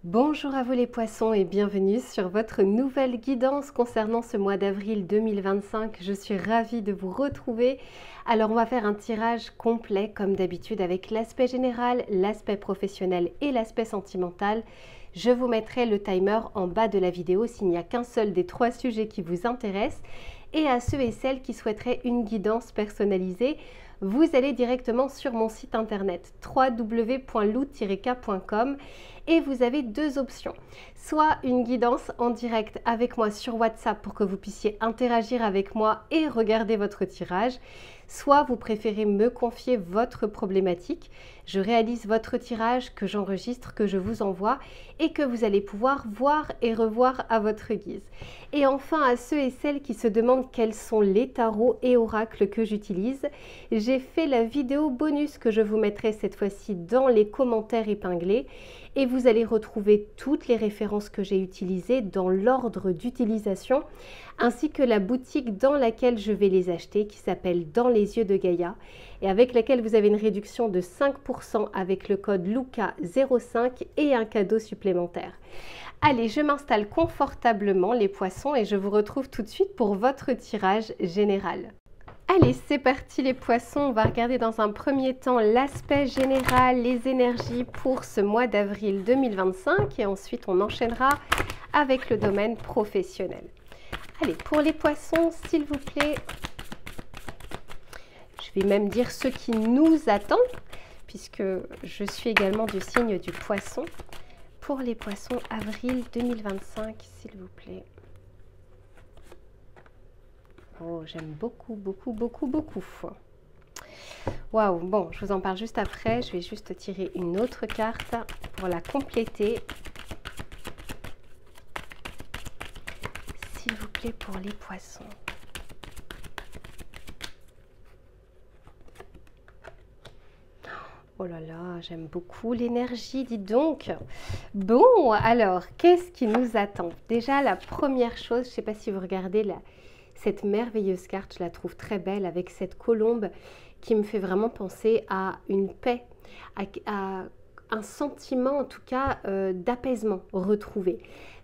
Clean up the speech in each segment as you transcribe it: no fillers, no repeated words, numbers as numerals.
Bonjour à vous les poissons et bienvenue sur votre nouvelle guidance concernant ce mois d'avril 2025. Je suis ravie de vous retrouver. Alors on va faire un tirage complet comme d'habitude avec l'aspect général, l'aspect professionnel et l'aspect sentimental. Je vous mettrai le timer en bas de la vidéo s'il n'y a qu'un seul des trois sujets qui vous intéressent. Et à ceux et celles qui souhaiteraient une guidance personnalisée, vous allez directement sur mon site internet www.lou-k.com et vous avez deux options. Soit une guidance en direct avec moi sur WhatsApp pour que vous puissiez interagir avec moi et regarder votre tirage, soit vous préférez me confier votre problématique. Je réalise votre tirage que j'enregistre, que je vous envoie et que vous allez pouvoir voir et revoir à votre guise. Et enfin, à ceux et celles qui se demandent quels sont les tarots et oracles que j'utilise, j'ai fait la vidéo bonus que je vous mettrai cette fois-ci dans les commentaires épinglés et vous allez retrouver toutes les références que j'ai utilisées dans l'ordre d'utilisation ainsi que la boutique dans laquelle je vais les acheter qui s'appelle Dans les yeux de Gaïa et avec laquelle vous avez une réduction de 5% avec le code LUCA05 et un cadeau supplémentaire. Allez, je m'installe confortablement les poissons et je vous retrouve tout de suite pour votre tirage général. Allez, c'est parti les poissons, on va regarder dans un premier temps l'aspect général, les énergies pour ce mois d'avril 2025 et ensuite on enchaînera avec le domaine professionnel. Allez, pour les poissons, s'il vous plaît, je vais même dire ce qui nous attend puisque je suis également du signe du poisson. Pour les poissons, avril 2025, s'il vous plaît. Oh, j'aime beaucoup, beaucoup, beaucoup, beaucoup. Waouh, bon, je vous en parle juste après. Je vais juste tirer une autre carte pour la compléter. S'il vous plaît, pour les poissons. Oh là là, j'aime beaucoup l'énergie, dis donc. Bon, alors, qu'est-ce qui nous attend? Déjà, la première chose, je ne sais pas si vous regardez cette merveilleuse carte, je la trouve très belle avec cette colombe qui me fait vraiment penser à une paix, à un sentiment en tout cas d'apaisement retrouvé.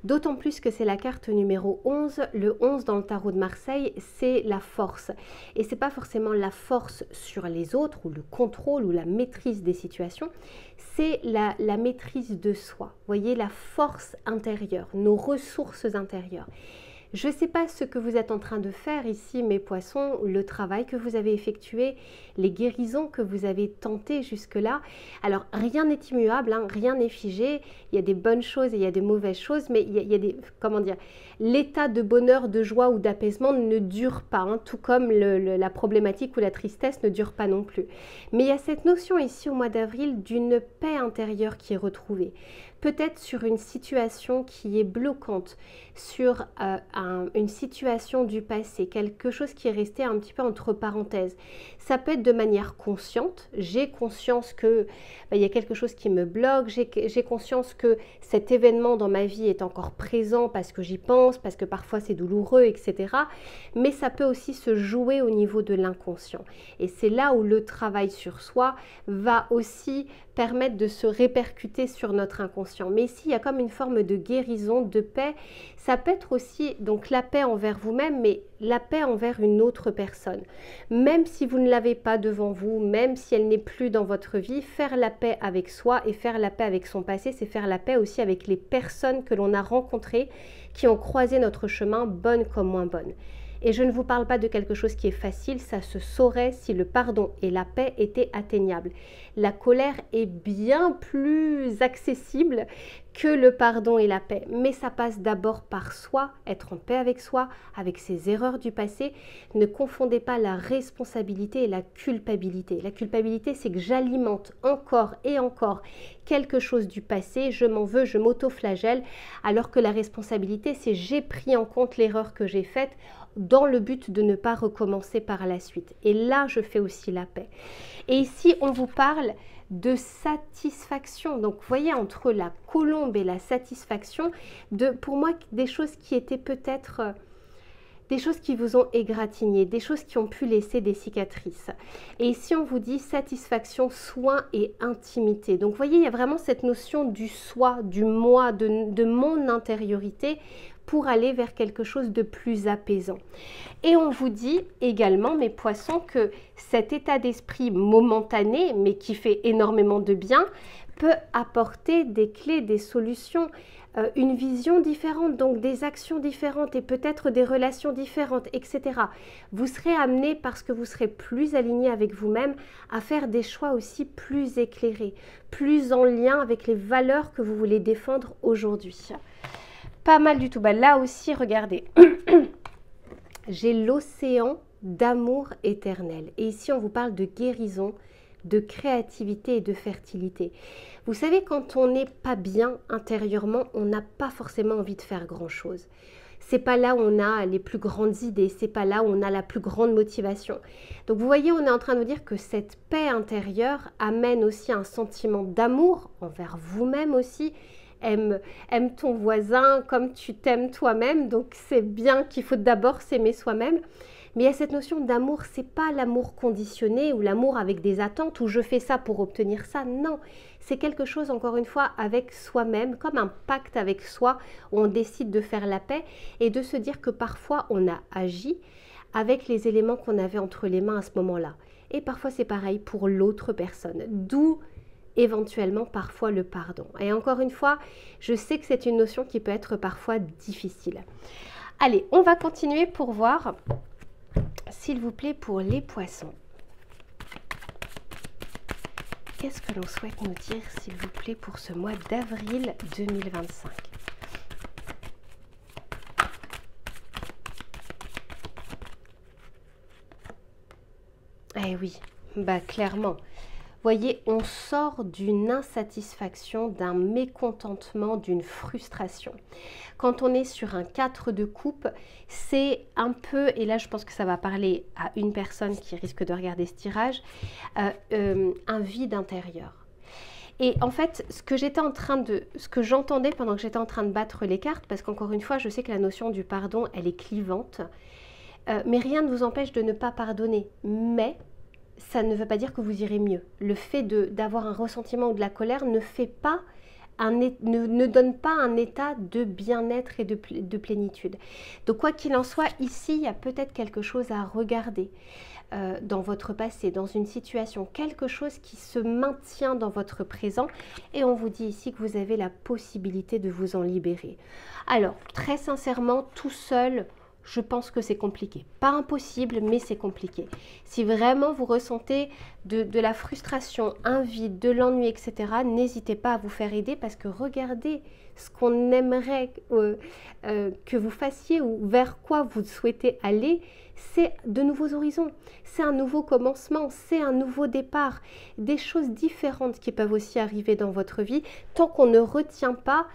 D'autant plus que c'est la carte numéro 11. Le 11 dans le tarot de Marseille, c'est la force. Et ce n'est pas forcément la force sur les autres ou le contrôle ou la maîtrise des situations, c'est la maîtrise de soi. Vous voyez, la force intérieure, nos ressources intérieures. Je ne sais pas ce que vous êtes en train de faire ici, mes poissons, le travail que vous avez effectué, les guérisons que vous avez tentées jusque-là. Alors, rien n'est immuable, hein, rien n'est figé. Il y a des bonnes choses et il y a des mauvaises choses, mais il y a des, comment dire, l'état de bonheur, de joie ou d'apaisement ne dure pas, hein, tout comme la problématique ou la tristesse ne dure pas non plus. Mais il y a cette notion ici au mois d'avril d'une paix intérieure qui est retrouvée. Peut-être sur une situation qui est bloquante, sur une situation du passé, quelque chose qui est resté un petit peu entre parenthèses. Ça peut être de manière consciente, j'ai conscience que il y a quelque chose qui me bloque, j'ai conscience que cet événement dans ma vie est encore présent parce que j'y pense, parce que parfois c'est douloureux, etc. Mais ça peut aussi se jouer au niveau de l'inconscient. Et c'est là où le travail sur soi va aussi permettre de se répercuter sur notre inconscient. Mais ici, il y a comme une forme de guérison, de paix. Ça peut être aussi donc la paix envers vous-même, mais la paix envers une autre personne. Même si vous ne l'avez pas devant vous, même si elle n'est plus dans votre vie, faire la paix avec soi et faire la paix avec son passé, c'est faire la paix aussi avec les personnes que l'on a rencontrées, qui ont croisé notre chemin, bonnes comme moins bonnes. Et je ne vous parle pas de quelque chose qui est facile, ça se saurait si le pardon et la paix étaient atteignables. La colère est bien plus accessible que le pardon et la paix. Mais ça passe d'abord par soi, être en paix avec soi, avec ses erreurs du passé. Ne confondez pas la responsabilité et la culpabilité. La culpabilité, c'est que j'alimente encore et encore quelque chose du passé, je m'en veux, je m'auto-flagelle, alors que la responsabilité, c'est j'ai pris en compte l'erreur que j'ai faite dans le but de ne pas recommencer par la suite. Et là, je fais aussi la paix. Et ici, on vous parle de satisfaction. Donc, vous voyez, entre la colombe et la satisfaction, pour moi, des choses qui étaient peut-être des choses qui vous ont égratigné, des choses qui ont pu laisser des cicatrices. Et ici, on vous dit satisfaction, soin et intimité. Donc, vous voyez, il y a vraiment cette notion du soi, du moi, de mon intériorité pour aller vers quelque chose de plus apaisant. Et on vous dit également, mes poissons, que cet état d'esprit momentané, mais qui fait énormément de bien, peut apporter des clés, des solutions, une vision différente, donc des actions différentes et peut-être des relations différentes, etc. Vous serez amené, parce que vous serez plus aligné avec vous-même, à faire des choix aussi plus éclairés, plus en lien avec les valeurs que vous voulez défendre aujourd'hui. Pas mal du tout. Bah, là aussi, regardez, j'ai l'océan d'amour éternel. Et ici, on vous parle de guérison, de créativité et de fertilité. Vous savez, quand on n'est pas bien intérieurement, on n'a pas forcément envie de faire grand-chose. C'est pas là où on a les plus grandes idées, c'est pas là où on a la plus grande motivation. Donc vous voyez, on est en train de nous dire que cette paix intérieure amène aussi un sentiment d'amour envers vous-même aussi. Aime ton voisin comme tu t'aimes toi-même, donc c'est bien qu'il faut d'abord s'aimer soi-même. Mais il y a cette notion d'amour, c'est pas l'amour conditionné ou l'amour avec des attentes où je fais ça pour obtenir ça, non. C'est quelque chose, encore une fois, avec soi-même, comme un pacte avec soi où on décide de faire la paix et de se dire que parfois on a agi avec les éléments qu'on avait entre les mains à ce moment-là. Et parfois c'est pareil pour l'autre personne, d'où éventuellement parfois le pardon. Et encore une fois, je sais que c'est une notion qui peut être parfois difficile. Allez, on va continuer pour voir, s'il vous plaît, pour les poissons. Qu'est-ce que l'on souhaite nous dire, s'il vous plaît, pour ce mois d'avril 2025 ? Eh oui, bah clairement. Voyez, on sort d'une insatisfaction, d'un mécontentement, d'une frustration. Quand on est sur un 4 de coupe, c'est un peu, et là je pense que ça va parler à une personne qui risque de regarder ce tirage, un vide intérieur. Et en fait, ce que j'entendais pendant que j'étais en train de battre les cartes, parce qu'encore une fois, je sais que la notion du pardon, elle est clivante, mais rien ne vous empêche de ne pas pardonner. Mais ça ne veut pas dire que vous irez mieux. Le fait d'avoir un ressentiment ou de la colère ne donne pas un état de bien-être et de plénitude. Donc quoi qu'il en soit, ici, il y a peut-être quelque chose à regarder dans votre passé, dans une situation, quelque chose qui se maintient dans votre présent. Et on vous dit ici que vous avez la possibilité de vous en libérer. Alors, très sincèrement, tout seul, je pense que c'est compliqué. Pas impossible, mais c'est compliqué. Si vraiment vous ressentez de la frustration, un vide, de l'ennui, etc., n'hésitez pas à vous faire aider parce que regardez ce qu'on aimerait que vous fassiez ou vers quoi vous souhaitez aller. C'est de nouveaux horizons, c'est un nouveau commencement, c'est un nouveau départ, des choses différentes qui peuvent aussi arriver dans votre vie tant qu'on ne retient pas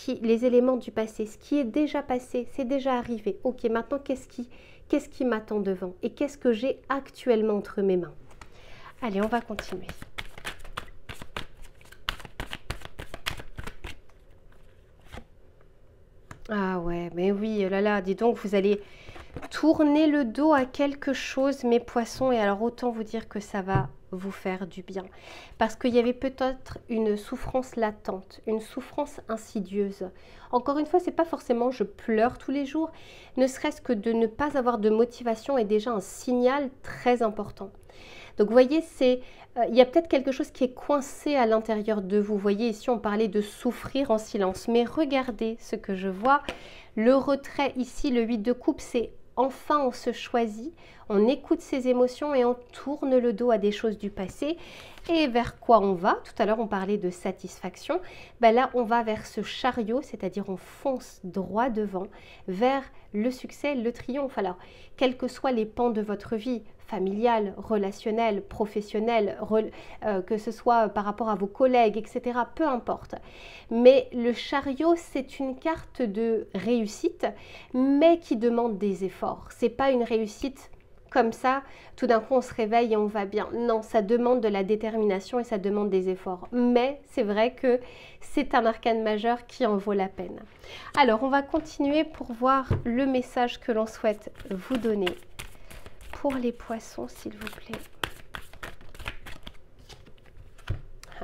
les éléments du passé, ce qui est déjà passé, c'est déjà arrivé. Ok, maintenant qu'est-ce qui m'attend devant et qu'est-ce que j'ai actuellement entre mes mains? Allez, on va continuer. Ah ouais, mais oui, oh là là, dis donc, vous allez tourner le dos à quelque chose, mes poissons, et alors autant vous dire que ça va vous faire du bien. Parce qu'il y avait peut-être une souffrance latente, une souffrance insidieuse. Encore une fois, c'est pas forcément je pleure tous les jours, ne serait-ce que de ne pas avoir de motivation est déjà un signal très important. Donc vous voyez, il y a peut-être quelque chose qui est coincé à l'intérieur de vous. Vous voyez, ici on parlait de souffrir en silence, mais regardez ce que je vois. Le retrait ici, le 8 de coupe, c'est enfin on se choisit, on écoute ses émotions et on tourne le dos à des choses du passé. Et vers quoi on va? Tout à l'heure on parlait de satisfaction. Ben là on va vers ce chariot, c'est-à-dire on fonce droit devant vers le succès, le triomphe. Alors quels que soient les pans de votre vie, familiale, relationnelle, professionnelle, que ce soit par rapport à vos collègues, etc., peu importe. Mais le chariot, c'est une carte de réussite, mais qui demande des efforts. C'est pas une réussite comme ça, tout d'un coup on se réveille et on va bien. Non, ça demande de la détermination et ça demande des efforts. Mais c'est vrai que c'est un arcane majeur qui en vaut la peine. Alors, on va continuer pour voir le message que l'on souhaite vous donner pour les poissons, s'il vous plaît.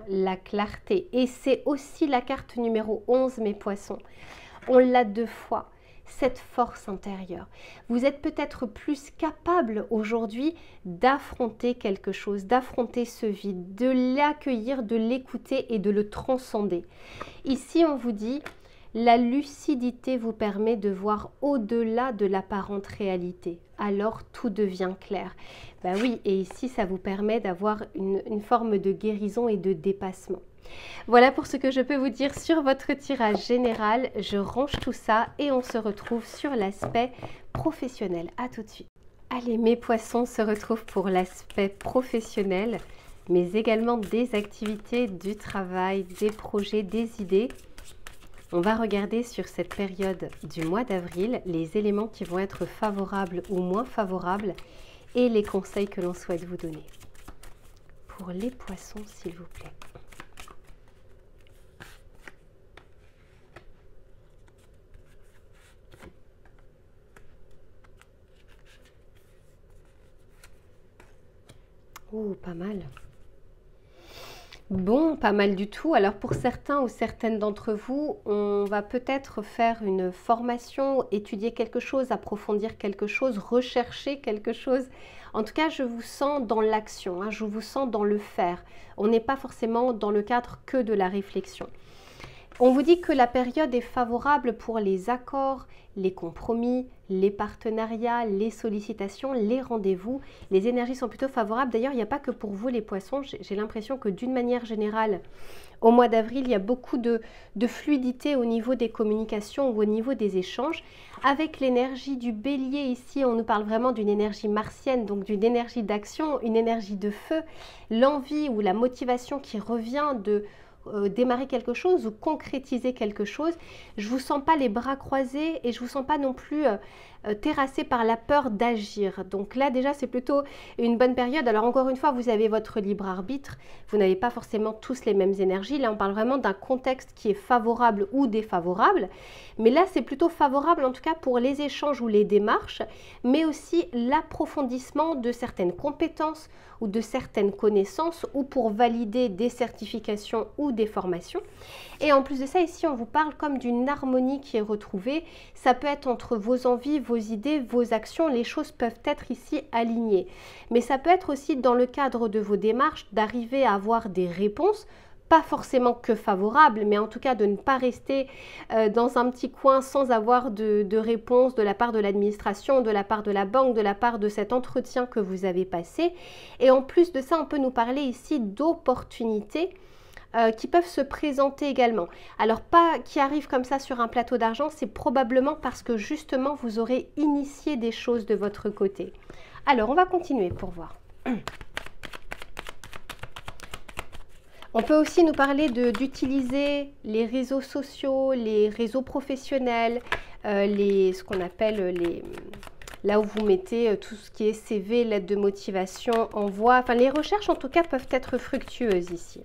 La clarté. Et c'est aussi la carte numéro 11, mes poissons. On l'a 2 fois. Cette force intérieure. Vous êtes peut-être plus capable aujourd'hui d'affronter quelque chose, d'affronter ce vide, de l'accueillir, de l'écouter et de le transcender. Ici, on vous dit, la lucidité vous permet de voir au-delà de l'apparente réalité. Alors, tout devient clair. Ben oui, et ici, ça vous permet d'avoir une forme de guérison et de dépassement. Voilà pour ce que je peux vous dire sur votre tirage général. Je range tout ça et on se retrouve sur l'aspect professionnel. À tout de suite. Allez, mes poissons, on se retrouve pour l'aspect professionnel, mais également des activités, du travail, des projets, des idées. On va regarder sur cette période du mois d'avril les éléments qui vont être favorables ou moins favorables et les conseils que l'on souhaite vous donner. Pour les poissons, s'il vous plaît. Oh, pas mal. Bon, pas mal du tout. Alors pour certains ou certaines d'entre vous, on va peut-être faire une formation, étudier quelque chose, approfondir quelque chose, rechercher quelque chose. En tout cas, je vous sens dans l'action, hein, je vous sens dans le faire. On n'est pas forcément dans le cadre que de la réflexion. On vous dit que la période est favorable pour les accords, les compromis, les partenariats, les sollicitations, les rendez-vous. Les énergies sont plutôt favorables. D'ailleurs, il n'y a pas que pour vous les poissons. J'ai l'impression que d'une manière générale, au mois d'avril, il y a beaucoup de fluidité au niveau des communications ou au niveau des échanges. Avec l'énergie du bélier ici, on nous parle vraiment d'une énergie martienne, donc d'une énergie d'action, une énergie de feu, l'envie ou la motivation qui revient de démarrer quelque chose ou concrétiser quelque chose. Je vous sens pas les bras croisés et je vous sens pas non plus terrassé par la peur d'agir. Donc là déjà c'est plutôt une bonne période. Alors encore une fois, vous avez votre libre arbitre, vous n'avez pas forcément tous les mêmes énergies. Là on parle vraiment d'un contexte qui est favorable ou défavorable, mais là c'est plutôt favorable en tout cas pour les échanges ou les démarches, mais aussi l'approfondissement de certaines compétences ou de certaines connaissances ou pour valider des certifications ou des formations. Et en plus de ça, ici on vous parle comme d'une harmonie qui est retrouvée. Ça peut être entre vos envies, vos idées, vos actions. Les choses peuvent être ici alignées. Mais ça peut être aussi dans le cadre de vos démarches d'arriver à avoir des réponses, pas forcément que favorables, mais en tout cas de ne pas rester dans un petit coin sans avoir de réponse de la part de l'administration, de la part de la banque, de la part de cet entretien que vous avez passé. Et en plus de ça, on peut nous parler ici d'opportunités qui peuvent se présenter également. Alors pas qui arrivent comme ça sur un plateau d'argent, c'est probablement parce que justement vous aurez initié des choses de votre côté. Alors on va continuer pour voir. On peut aussi nous parler d'utiliser les réseaux sociaux, les réseaux professionnels, ce qu'on appelle là où vous mettez tout ce qui est CV, lettre de motivation, envoi. Enfin, les recherches en tout cas peuvent être fructueuses ici.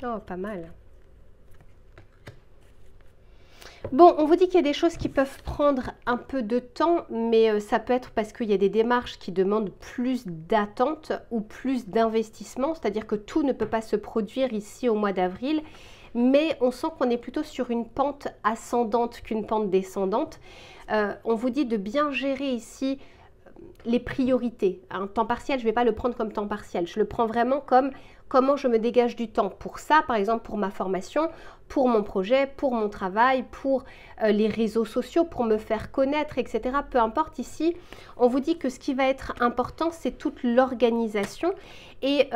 Oh, pas mal. Bon, on vous dit qu'il y a des choses qui peuvent prendre un peu de temps, mais ça peut être parce qu'il y a des démarches qui demandent plus d'attente ou plus d'investissement, c'est-à-dire que tout ne peut pas se produire ici au mois d'avril, mais on sent qu'on est plutôt sur une pente ascendante qu'une pente descendante. On vous dit de bien gérer ici les priorités. Un temps partiel, je ne vais pas le prendre comme temps partiel, je le prends vraiment comme comment je me dégage du temps pour ça, par exemple pour ma formation, pour mon projet, pour mon travail, pour les réseaux sociaux, pour me faire connaître, etc. Peu importe, ici, on vous dit que ce qui va être important, c'est toute l'organisation et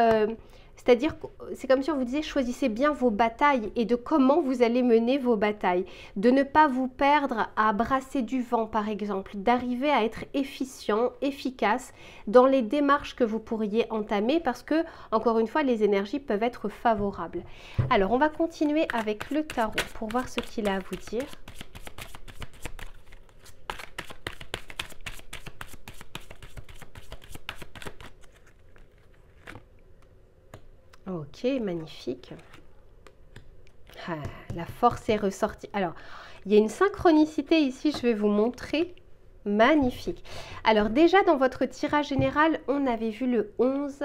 C'est-à-dire que c'est comme si on vous disait choisissez bien vos batailles et de comment vous allez mener vos batailles. De ne pas vous perdre à brasser du vent par exemple, d'arriver à être efficient, efficace dans les démarches que vous pourriez entamer parce que, encore une fois, les énergies peuvent être favorables. Alors on va continuer avec le tarot pour voir ce qu'il a à vous dire. Ok, magnifique. Ah, la force est ressortie. Alors, il y a une synchronicité ici, je vais vous montrer. Magnifique. Alors déjà, dans votre tirage général, on avait vu le 11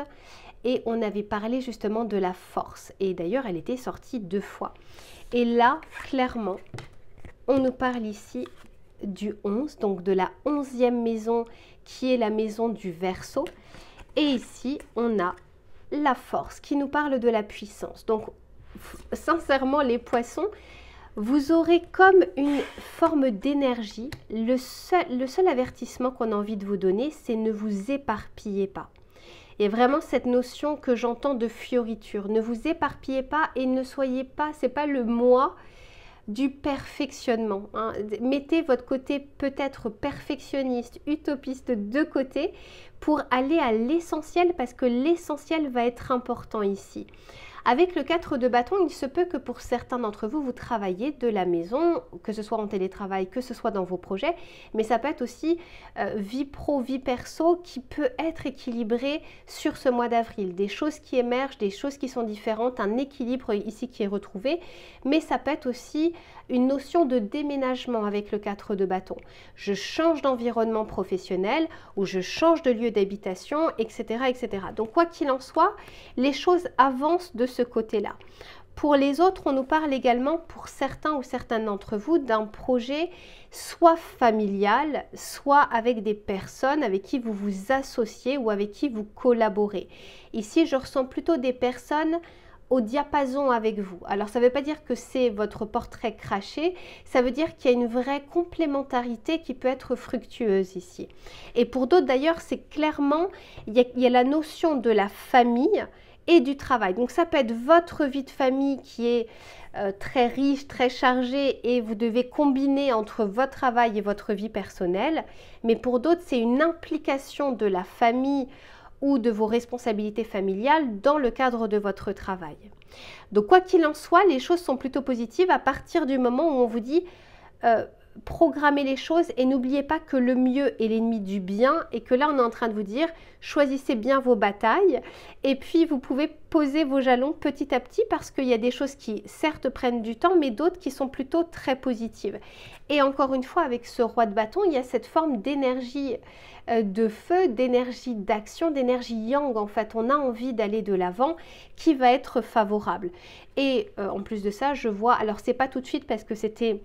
et on avait parlé justement de la force. Et d'ailleurs, elle était sortie 2 fois. Et là, clairement, on nous parle ici du 11, donc de la 11e maison qui est la maison du Verseau. Et ici, on a la force qui nous parle de la puissance. Donc, sincèrement, les poissons, vous aurez comme une forme d'énergie. Le seul avertissement qu'on a envie de vous donner, c'est ne vous éparpillez pas. Et vraiment cette notion que j'entends de fioriture. Ne vous éparpillez pas et ne soyez pas, c'est pas le moi du perfectionnement. Hein. Mettez votre côté peut-être perfectionniste, utopiste de côté pour aller à l'essentiel parce que l'essentiel va être important ici. Avec le 4 de bâton, il se peut que pour certains d'entre vous, vous travaillez de la maison, que ce soit en télétravail, que ce soit dans vos projets, mais ça peut être aussi vie pro, vie perso qui peut être équilibrée sur ce mois d'avril. Des choses qui émergent, des choses qui sont différentes, un équilibre ici qui est retrouvé, mais ça peut être aussi une notion de déménagement avec le 4 de bâton. Je change d'environnement professionnel ou je change de lieu d'habitation, etc., etc. Donc quoi qu'il en soit, les choses avancent de ce côté-là. Pour les autres, on nous parle également, pour certains ou certaines d'entre vous, d'un projet soit familial, soit avec des personnes avec qui vous vous associez ou avec qui vous collaborez. Ici, je ressens plutôt des personnes au diapason avec vous. Alors, ça ne veut pas dire que c'est votre portrait craché, ça veut dire qu'il y a une vraie complémentarité qui peut être fructueuse ici. Et pour d'autres, d'ailleurs, c'est clairement, il y a la notion de la famille et du travail. Donc, ça peut être votre vie de famille qui est très riche, très chargée et vous devez combiner entre votre travail et votre vie personnelle. Mais pour d'autres, c'est une implication de la famille ou de vos responsabilités familiales dans le cadre de votre travail. Donc quoi qu'il en soit, les choses sont plutôt positives à partir du moment où on vous dit programmez les choses et n'oubliez pas que le mieux est l'ennemi du bien et que là on est en train de vous dire choisissez bien vos batailles et puis vous pouvez poser vos jalons petit à petit parce qu'il y a des choses qui certes prennent du temps mais d'autres qui sont plutôt très positives. Et encore une fois avec ce roi de bâton il y a cette forme d'énergie de feu, d'énergie d'action, d'énergie yang en fait. On a envie d'aller de l'avant qui va être favorable. Et en plus de ça je vois, alors c'est pas tout de suite parce que c'était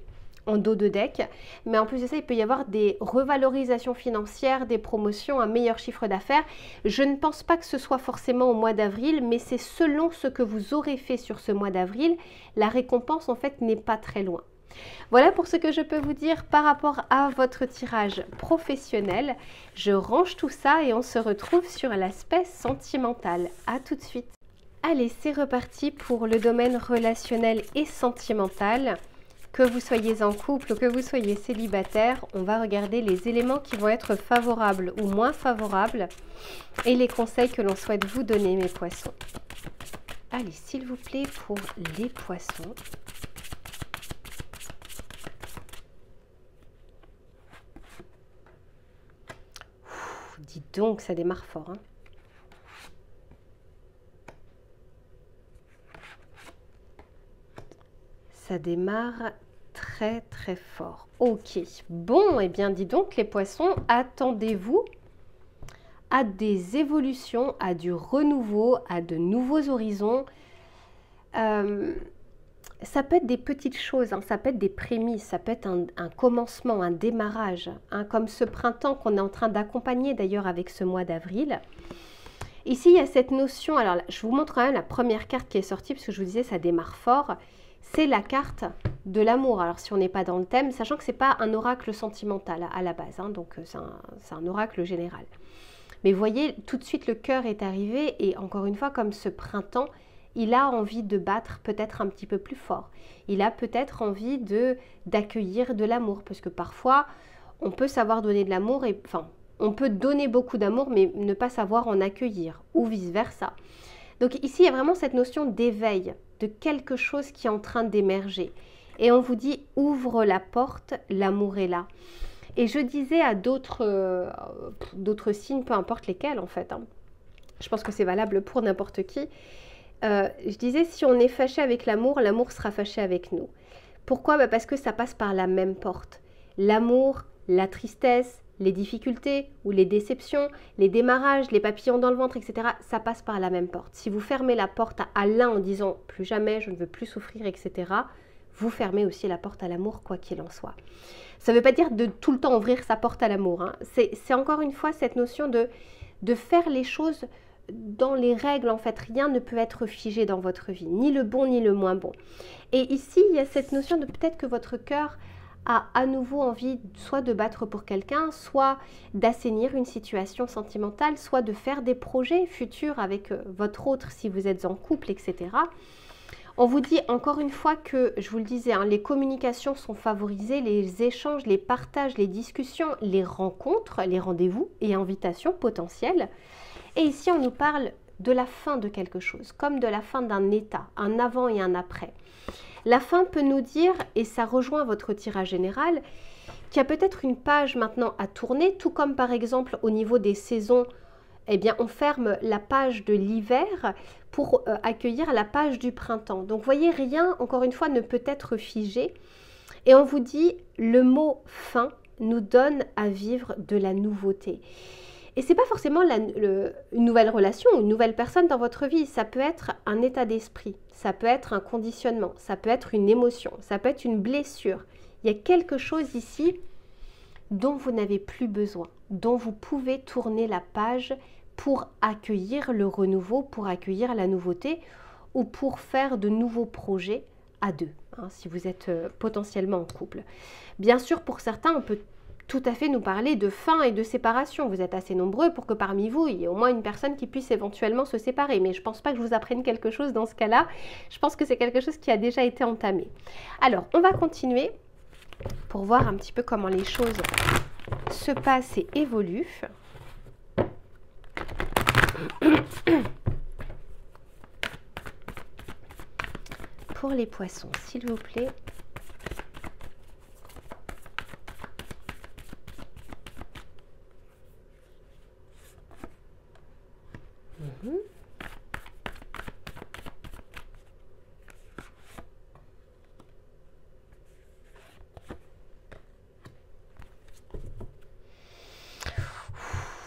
en dos de deck, mais en plus de ça, il peut y avoir des revalorisations financières, des promotions, un meilleur chiffre d'affaires. Je ne pense pas que ce soit forcément au mois d'avril, mais c'est selon ce que vous aurez fait sur ce mois d'avril, la récompense en fait n'est pas très loin. Voilà pour ce que je peux vous dire par rapport à votre tirage professionnel. Je range tout ça et on se retrouve sur l'aspect sentimental. À tout de suite. Allez, c'est reparti pour le domaine relationnel et sentimental. Que vous soyez en couple ou que vous soyez célibataire, on va regarder les éléments qui vont être favorables ou moins favorables et les conseils que l'on souhaite vous donner, mes poissons. Allez, s'il vous plaît, pour les poissons. Dis donc, ça démarre fort, hein. Ça démarre très très fort. Ok, bon, et bien dis donc les poissons, attendez-vous à des évolutions, à du renouveau, à de nouveaux horizons. Ça peut être des petites choses, hein, ça peut être des prémices, ça peut être un commencement, un démarrage, hein, comme ce printemps qu'on est en train d'accompagner d'ailleurs avec ce mois d'avril. Ici, il y a cette notion, alors je vous montre quand même la première carte qui est sortie, parce que je vous disais, ça démarre fort. C'est la carte de l'amour. Alors si on n'est pas dans le thème, sachant que ce n'est pas un oracle sentimental à la base, hein, donc c'est un oracle général. Mais voyez, tout de suite le cœur est arrivé et encore une fois, comme ce printemps, il a envie de battre peut-être un petit peu plus fort. Il a peut-être envie d'accueillir de l'amour parce que parfois, on peut savoir donner de l'amour et enfin, on peut donner beaucoup d'amour mais ne pas savoir en accueillir ou vice-versa. Donc ici, il y a vraiment cette notion d'éveil, de quelque chose qui est en train d'émerger. Et on vous dit, ouvre la porte, l'amour est là. Et je disais à d'autres signes, peu importe lesquels en fait, hein, je pense que c'est valable pour n'importe qui, je disais, si on est fâché avec l'amour, l'amour sera fâché avec nous. Pourquoi? Parce que ça passe par la même porte. L'amour, la tristesse, les difficultés ou les déceptions, les démarrages, les papillons dans le ventre, etc., ça passe par la même porte. Si vous fermez la porte à l'un en disant « plus jamais, je ne veux plus souffrir, etc., » vous fermez aussi la porte à l'amour, quoi qu'il en soit. Ça ne veut pas dire de tout le temps ouvrir sa porte à l'amour. Hein. C'est encore une fois cette notion de faire les choses dans les règles. En fait, rien ne peut être figé dans votre vie, ni le bon ni le moins bon. Et ici, il y a cette notion de peut-être que votre cœur a à nouveau envie soit de battre pour quelqu'un, soit d'assainir une situation sentimentale, soit de faire des projets futurs avec votre autre si vous êtes en couple, etc. On vous dit encore une fois que, je vous le disais, hein, les communications sont favorisées, les échanges, les partages, les discussions, les rencontres, les rendez-vous et invitations potentielles. Et ici, on nous parle de la fin de quelque chose, comme de la fin d'un état, un avant et un après. La fin peut nous dire, et ça rejoint votre tirage général, qu'il y a peut-être une page maintenant à tourner, tout comme par exemple au niveau des saisons, eh bien on ferme la page de l'hiver pour accueillir la page du printemps. Donc vous voyez, rien, encore une fois, ne peut être figé. Et on vous dit, le mot « fin » nous donne à vivre de la nouveauté. Et ce n'est pas forcément une nouvelle relation ou une nouvelle personne dans votre vie. Ça peut être un état d'esprit, ça peut être un conditionnement, ça peut être une émotion, ça peut être une blessure. Il y a quelque chose ici dont vous n'avez plus besoin, dont vous pouvez tourner la page pour accueillir le renouveau, pour accueillir la nouveauté ou pour faire de nouveaux projets à deux, hein, si vous êtes potentiellement en couple. Bien sûr, pour certains, on peut tout à fait nous parler de fin et de séparation. Vous êtes assez nombreux pour que parmi vous, il y ait au moins une personne qui puisse éventuellement se séparer. Mais je ne pense pas que je vous apprenne quelque chose dans ce cas-là. Je pense que c'est quelque chose qui a déjà été entamé. Alors, on va continuer pour voir un petit peu comment les choses se passent et évoluent. Pour les poissons, s'il vous plaît.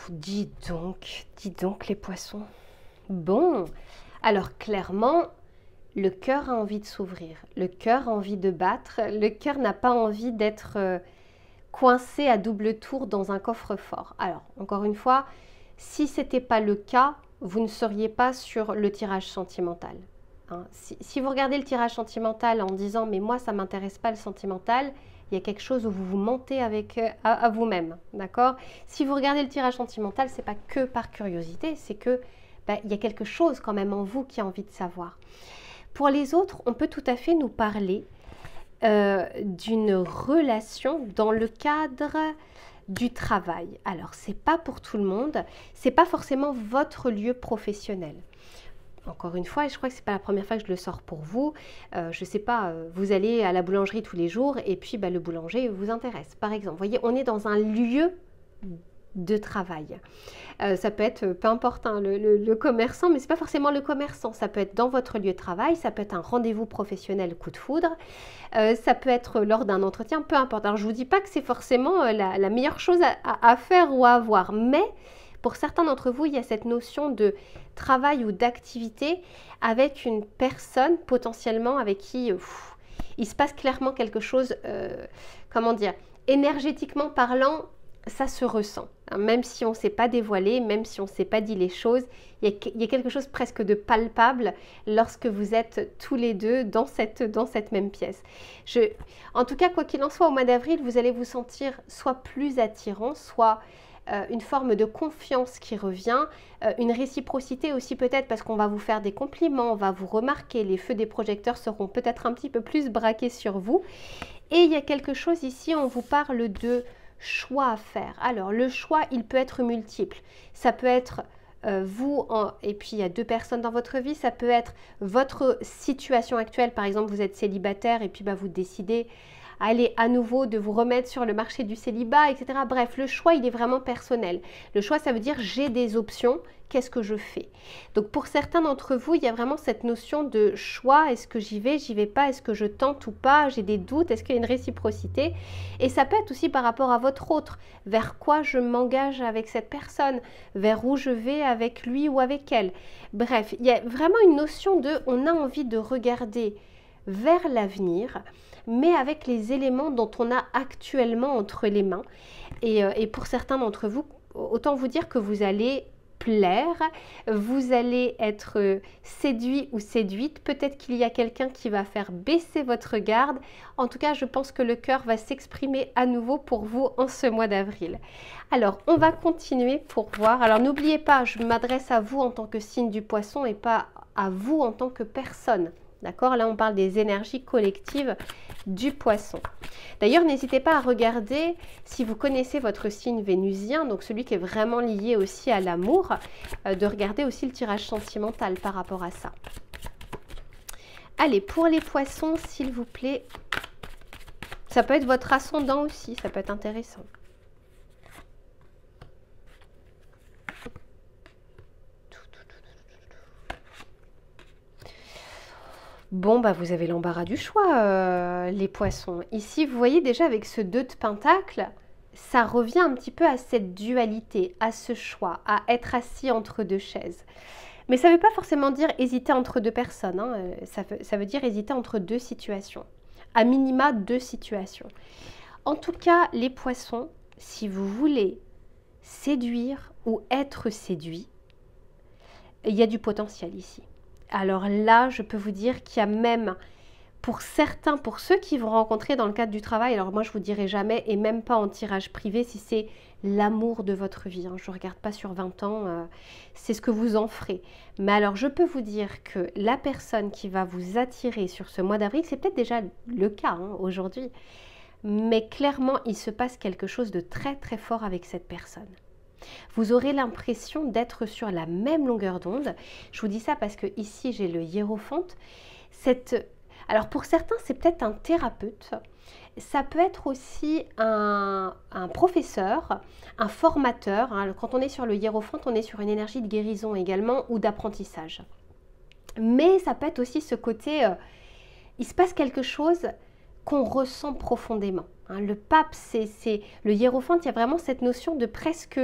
Dis donc les poissons. Bon, alors clairement, le cœur a envie de s'ouvrir, le cœur a envie de battre, le cœur n'a pas envie d'être coincé à double tour dans un coffre-fort. Alors, encore une fois, si ce n'était pas le cas, vous ne seriez pas sur le tirage sentimental. Hein. Si vous regardez le tirage sentimental en disant « mais moi, ça ne m'intéresse pas le sentimental », il y a quelque chose où vous vous mentez à vous-même, d'accord? Si vous regardez le tirage sentimental, ce n'est pas que par curiosité, c'est que il y a quelque chose quand même en vous qui a envie de savoir. Pour les autres, on peut tout à fait nous parler d'une relation dans le cadre du travail. Alors, ce n'est pas pour tout le monde, ce n'est pas forcément votre lieu professionnel. Encore une fois, et je crois que ce n'est pas la première fois que je le sors pour vous, je ne sais pas, vous allez à la boulangerie tous les jours et puis le boulanger vous intéresse, par exemple. Vous voyez, on est dans un lieu de travail. Ça peut être, peu importe, hein, le commerçant, mais ce n'est pas forcément le commerçant. Ça peut être dans votre lieu de travail, ça peut être un rendez-vous professionnel coup de foudre, ça peut être lors d'un entretien, peu importe. Alors, je ne vous dis pas que c'est forcément la meilleure chose à faire ou à avoir, mais pour certains d'entre vous, il y a cette notion de travail ou d'activité avec une personne potentiellement avec qui il se passe clairement quelque chose, comment dire, énergétiquement parlant, ça se ressent. Hein, même si on ne s'est pas dévoilé, même si on ne s'est pas dit les choses, il y a quelque chose presque de palpable lorsque vous êtes tous les deux dans cette même pièce. En tout cas, quoi qu'il en soit, au mois d'avril, vous allez vous sentir soit plus attirant, soit une forme de confiance qui revient, une réciprocité aussi peut-être parce qu'on va vous faire des compliments, on va vous remarquer, les feux des projecteurs seront peut-être un petit peu plus braqués sur vous. Et il y a quelque chose ici, on vous parle de choix à faire. Alors le choix, il peut être multiple. Ça peut être et puis il y a 2 personnes dans votre vie, ça peut être votre situation actuelle, par exemple vous êtes célibataire et puis vous décidez allez à nouveau de vous remettre sur le marché du célibat, etc. Bref, le choix, il est vraiment personnel. Le choix, ça veut dire j'ai des options, qu'est-ce que je fais? Donc pour certains d'entre vous, il y a vraiment cette notion de choix, est-ce que j'y vais pas, est-ce que je tente ou pas, j'ai des doutes, est-ce qu'il y a une réciprocité? Et ça peut être aussi par rapport à votre autre, vers quoi je m'engage avec cette personne, vers où je vais avec lui ou avec elle. Bref, il y a vraiment une notion de, on a envie de regarder vers l'avenir, mais avec les éléments dont on a actuellement entre les mains. Et pour certains d'entre vous, autant vous dire que vous allez plaire, vous allez être séduit ou séduite, peut-être qu'il y a quelqu'un qui va faire baisser votre garde. En tout cas, je pense que le cœur va s'exprimer à nouveau pour vous en ce mois d'avril. Alors, on va continuer pour voir. Alors, n'oubliez pas, je m'adresse à vous en tant que signe du poisson et pas à vous en tant que personne. D'accord? Là, on parle des énergies collectives du poisson. D'ailleurs, n'hésitez pas à regarder si vous connaissez votre signe vénusien, donc celui qui est vraiment lié aussi à l'amour, de regarder aussi le tirage sentimental par rapport à ça. Allez, pour les poissons, s'il vous plaît, ça peut être votre ascendant aussi, ça peut être intéressant. Bon, vous avez l'embarras du choix, les poissons. Ici, vous voyez déjà avec ce 2 de Pentacle, ça revient un petit peu à cette dualité, à ce choix, à être assis entre 2 chaises. Mais ça ne veut pas forcément dire hésiter entre 2 personnes, hein. Ça veut dire hésiter entre 2 situations. À minima 2 situations. En tout cas, les poissons, si vous voulez séduire ou être séduit, il y a du potentiel ici. Alors là, je peux vous dire qu'il y a même, pour certains, pour ceux qui vont rencontrer dans le cadre du travail, alors moi je vous dirai jamais, et même pas en tirage privé, si c'est l'amour de votre vie, hein. Je ne regarde pas sur 20 ans, c'est ce que vous en ferez. Mais alors je peux vous dire que la personne qui va vous attirer sur ce mois d'avril, c'est peut-être déjà le cas aujourd'hui, mais clairement il se passe quelque chose de très très fort avec cette personne. Vous aurez l'impression d'être sur la même longueur d'onde. Je vous dis ça parce que ici j'ai le hiérophante. Alors pour certains c'est peut-être un thérapeute, ça peut être aussi un professeur, un formateur. Quand on est sur le hiérophante, on est sur une énergie de guérison également ou d'apprentissage. Mais ça peut être aussi ce côté, il se passe quelque chose qu'on ressent profondément. Le pape, c'est le hiérophante, il y a vraiment cette notion de presque,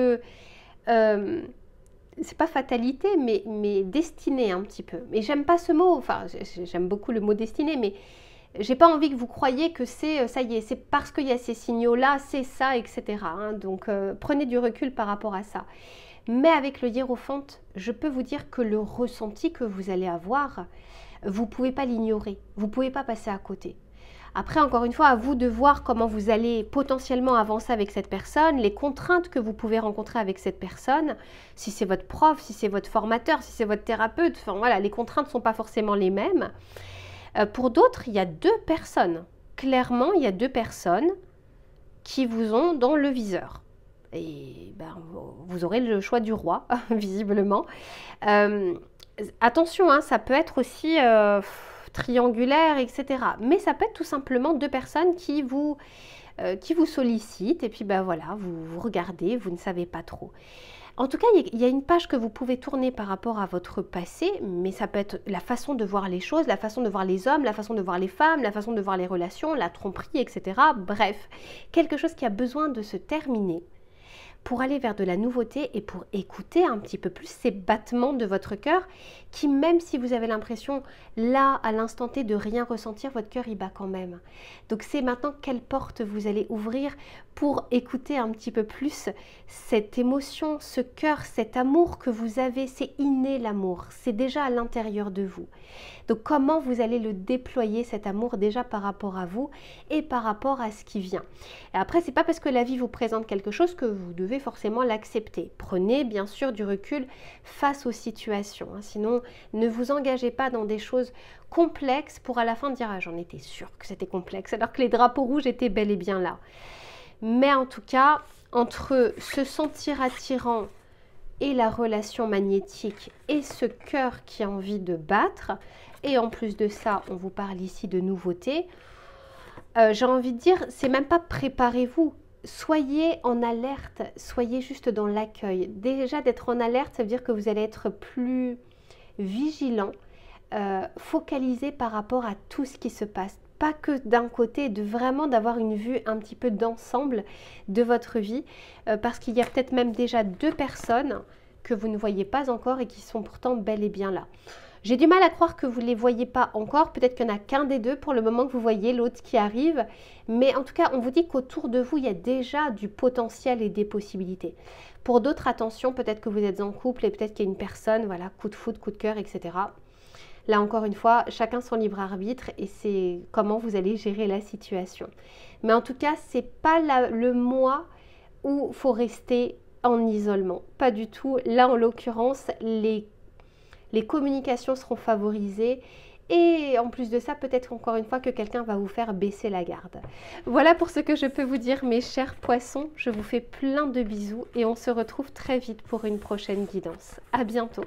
c'est pas fatalité, mais destinée un petit peu. Mais j'aime pas ce mot, enfin j'aime beaucoup le mot destinée, mais j'ai pas envie que vous croyiez que c'est, ça y est, c'est parce qu'il y a ces signaux-là, c'est ça, etc. Donc prenez du recul par rapport à ça. Mais avec le hiérophante, je peux vous dire que le ressenti que vous allez avoir, vous pouvez pas l'ignorer, vous pouvez pas passer à côté. Après, encore une fois, à vous de voir comment vous allez potentiellement avancer avec cette personne, les contraintes que vous pouvez rencontrer avec cette personne, si c'est votre prof, si c'est votre formateur, si c'est votre thérapeute, enfin voilà, les contraintes ne sont pas forcément les mêmes. Pour d'autres, il y a 2 personnes. Clairement, il y a 2 personnes qui vous ont dans le viseur. Et vous aurez le choix du roi, visiblement. Attention, ça peut être aussi triangulaire, etc. Mais ça peut être tout simplement 2 personnes qui vous sollicitent et puis voilà, vous regardez, vous ne savez pas trop. En tout cas, il y a une page que vous pouvez tourner par rapport à votre passé, mais ça peut être la façon de voir les choses, la façon de voir les hommes, la façon de voir les femmes, la façon de voir les relations, la tromperie, etc. Bref, quelque chose qui a besoin de se terminer pour aller vers de la nouveauté et pour écouter un petit peu plus ces battements de votre cœur qui, même si vous avez l'impression, là, à l'instant T, de rien ressentir, votre cœur, il bat quand même. Donc, c'est maintenant quelle porte vous allez ouvrir pour écouter un petit peu plus cette émotion, ce cœur, cet amour que vous avez. C'est inné, l'amour. C'est déjà à l'intérieur de vous. Donc, comment vous allez le déployer, cet amour, déjà par rapport à vous et par rapport à ce qui vient. Et après, c'est pas parce que la vie vous présente quelque chose que vous devez devez forcément l'accepter. Prenez bien sûr du recul face aux situations, hein. Sinon, ne vous engagez pas dans des choses complexes pour à la fin dire « Ah, j'en étais sûre que c'était complexe », alors que les drapeaux rouges étaient bel et bien là. Mais en tout cas, entre se sentir attirant et la relation magnétique et ce cœur qui a envie de battre, et en plus de ça, on vous parle ici de nouveautés, j'ai envie de dire, c'est même pas préparez-vous, soyez en alerte, soyez juste dans l'accueil. Déjà d'être en alerte, ça veut dire que vous allez être plus vigilant, focalisé par rapport à tout ce qui se passe. Pas que d'un côté, vraiment d'avoir une vue un petit peu d'ensemble de votre vie, parce qu'il y a peut-être même déjà 2 personnes que vous ne voyez pas encore et qui sont pourtant bel et bien là. J'ai du mal à croire que vous ne les voyez pas encore, peut-être qu'il n'y en a qu'un des 2 pour le moment que vous voyez, l'autre qui arrive, mais en tout cas, on vous dit qu'autour de vous, il y a déjà du potentiel et des possibilités. Pour d'autres, attention, peut-être que vous êtes en couple et peut-être qu'il y a une personne, voilà, coup de foudre, coup de cœur, etc. Là, encore une fois, chacun son libre arbitre et c'est comment vous allez gérer la situation. Mais en tout cas, ce n'est pas le mois où il faut rester en isolement. Pas du tout. Là, en l'occurrence, les communications seront favorisées et en plus de ça, peut-être encore une fois que quelqu'un va vous faire baisser la garde. Voilà pour ce que je peux vous dire, mes chers poissons. Je vous fais plein de bisous et on se retrouve très vite pour une prochaine guidance. À bientôt.